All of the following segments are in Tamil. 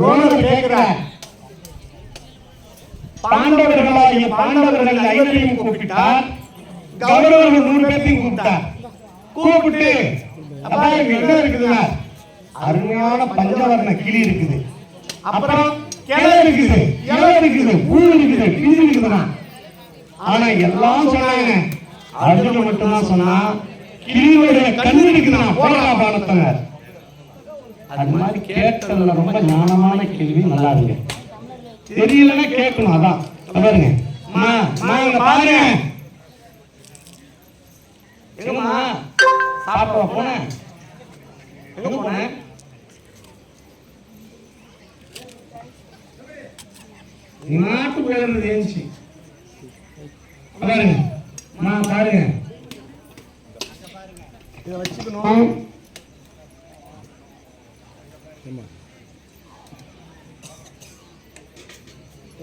துரோணர் கேட்கிறார், பாண்டவர்களாகிய பாண்டவர்கள் 5 கூப்பிட்டார், கௌரவர்கள் 100 பேரையும் கூப்பிட்டார். கூப்பிட்டு அப்பா என்ன இருக்குதுன்னா அருமையான பஞ்சவர்ண கிளி இருக்குது, அப்புறம் கிளை இருக்குது, இலை இருக்குது, பூ இருக்குது, கிளி இருக்குதுன்னா. ஆனா எல்லாம் சொன்னாங்க, அர்ஜுனன் மட்டும்தான் சொன்னா கிளியுடைய கண்ணு இருக்குதுன்னா போடா பானத்தை. அது மாதிரி கேட்டதுல ரொம்ப ஞானமான கேள்வி. நல்லா இருக்கு, தெரியலன்னா கேட்கணும். அதான் பாருங்க பாருங்க, எங்கம்மா சாப்பிட போனேன், எங்க போனேன், நாட்டு போயிருந்தது ஏஞ்சி பாருங்க பாருங்க, இதை வச்சுக்கணும்.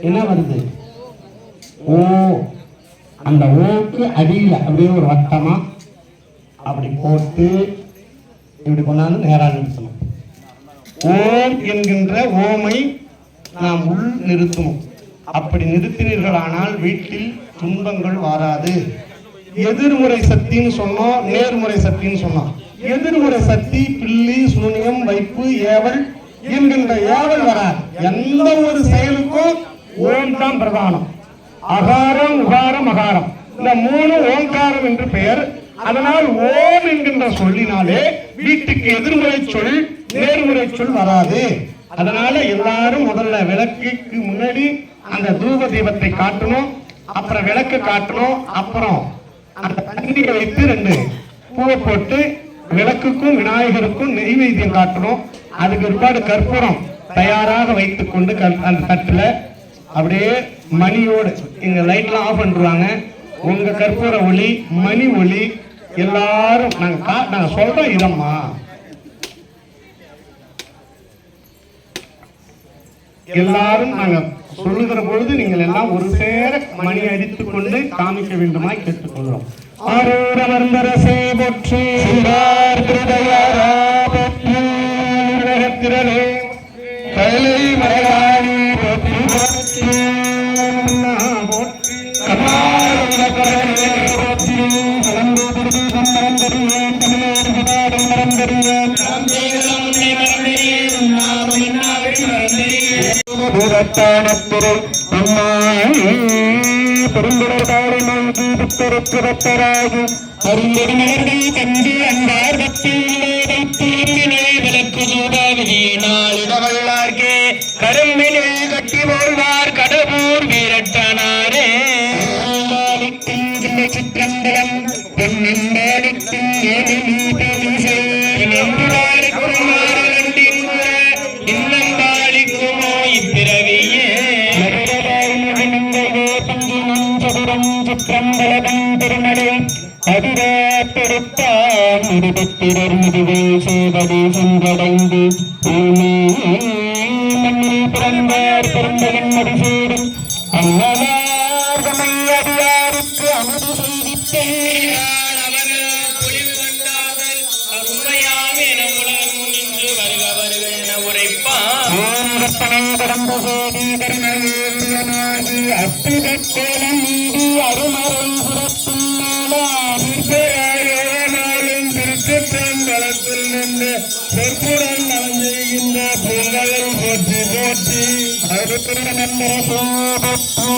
என்ன வருது? ஓ, அந்த ஓக்கு அடியில் அப்படியே ஒரு வட்டமா அப்படி போட்டு இப்படி கொண்டாந்து நேராக நிறுத்தணும். ஓம் என்கின்ற ஓமை நாம் உள் நிறுத்தணும். அப்படி நிறுத்தினீர்களானால் வீட்டில் துன்பங்கள் வராது. எதிர்முறை சக்தின்னு சொன்னோம், நேர்முறை சக்தின்னு சொன்னோம். எதிர்முறை சக்தி பில்லி, சூனியம், வைப்பு, ஏவல் என்கின்ற ஏவல் வராது. எந்த ஒரு செயலுக்கும் ஓம் தான் பிரதானம். அகாரம், உகாரம், அகாரம், இந்த 3 ஓங்காரம் என்று பெயர். அதனால் ஓம் என்கின்ற சொல்லினாலே வீட்டுக்கு எதிர்முறை சொல், நேர்முறை சொல் வராது. அதனால எல்லாரும் முதல்ல விளக்குக்கு முன்னாடி அந்த தூப தீபத்தை காட்டணும், அப்புறம் விளக்கு காட்டணும், அப்புறம் அந்த தண்ணீரை வைத்து 2 பூவை போட்டு விளக்குக்கும் விநாயகருக்கும் நெய்வேத்தியம் காட்டணும். அதுக்கு பிற்பாடு கற்பூரம் தயாராக வைத்துக் கொண்டு அந்த தட்டுல அப்படியே மணியோடு, இங்க லைட்லாம் ஆஃப் பண்ணிடுவாங்க, உங்க கற்பூர ஒளி, மணி ஒளி எல்லாரும் நாங்க சொல்றோம். இதம்மா எல்லாரும் நாங்க சொல்லுகிற பொழுது நீங்கள் எல்லாம் ஒரு சேர மணி அடித்துக் கொண்டு காமிக்க வேண்டுமாய் கேட்டுக்கொள்கிறோம். ஆரூரவர்ந்தரசே போற்றி, திரளே கைலை மலையாளி போற்றி போற்றி, பெருங்குடற்காலை நோக்கி புத்தருக்கு பத்தராகி அருந்தொரு மலர்கள் கண்டு அன்பார் பக்தியிலே வைத்தீர்த்தினை விளக்கு சூடாவிதியினாளிடவல்லார்க்கே கரும்பினில் கட்டி போழ்வார் கடவுர் வீரட்டானாரே. சிற்றம்பலம் பொன்னின்பாலிக்கும் இன்னம்பாலிக்குமோ இப்பிறவியே சிற்றம்பலம் திருநடை அதிராத்தெடுத்தார் முடிபத்திரர் முடிவை சேவடி சென்றடைந்து மண்ணில் பிறந்தார் பிறந்தவன் மதிசேடும் அன்னதார் சமையடியாருக்கு அமுது செய்தித்தேன் கடந்த சேதி கருணாகி அப்புதத்தேலம் நீதி அருமறை சுரத்தும் மேலாயும் திருச்செந்தளத்தில் நின்று சொற்புடன் நலம் செய்கின்ற பூங்களை போற்றி போற்றி அருத்திர நம்பர சோபற்றி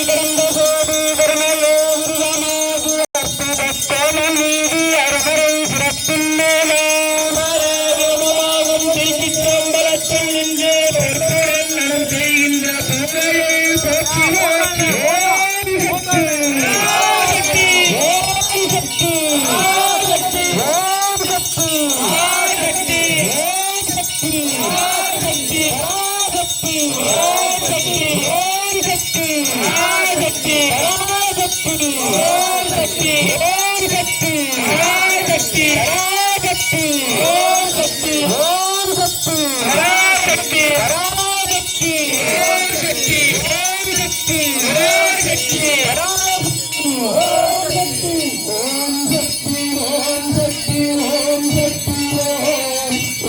கடந்த சோதி கருணையே உருவமாகி அப்புதத்தேலம் நீதி அருமறை சுரத்தும் மேலா ஓம் சக்தி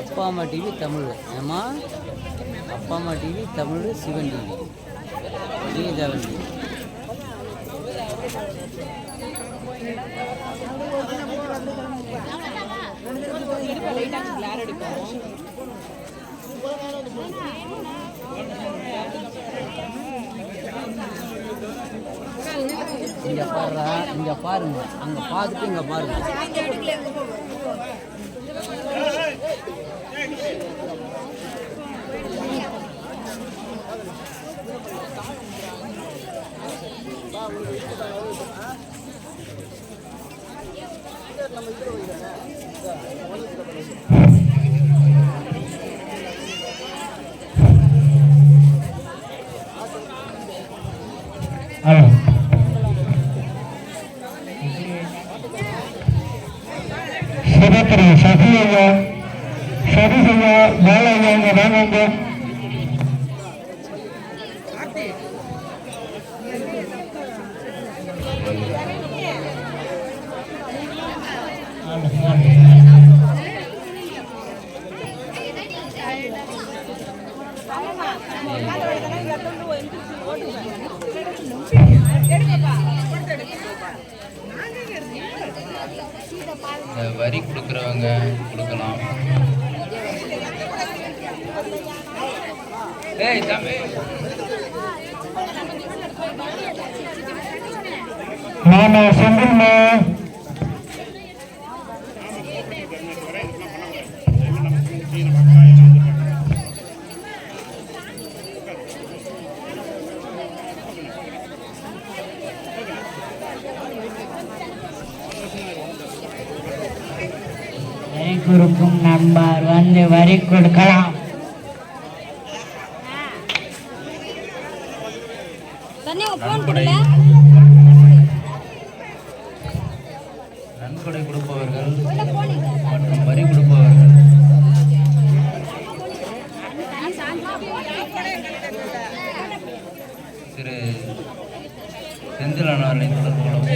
அப்பா அம்மா டிவி தமிழ் ஏமா அப்பா அம்மா TV Tamil Sivan TV Vijayadevan TV இங்க பாருடா இங்க பாருங்க அங்க பார்த்துட்டு இங்க பாருங்க சசியா பாலாங்க வாங்க வரி கொடுக்குறவங்க கொடுக்கலாம். ஏய் தம்பி நாம சொல்லுமா வரி கொடுக்கும் நண்பர் வந்து வரி கொடுக்கலாம். நன்கொடை கொடுப்பவர்கள் மற்றும் வரி கொடுப்பவர்கள் திரு செந்தில் அண்ணாவை தொடர்பு கொள்ளவும்.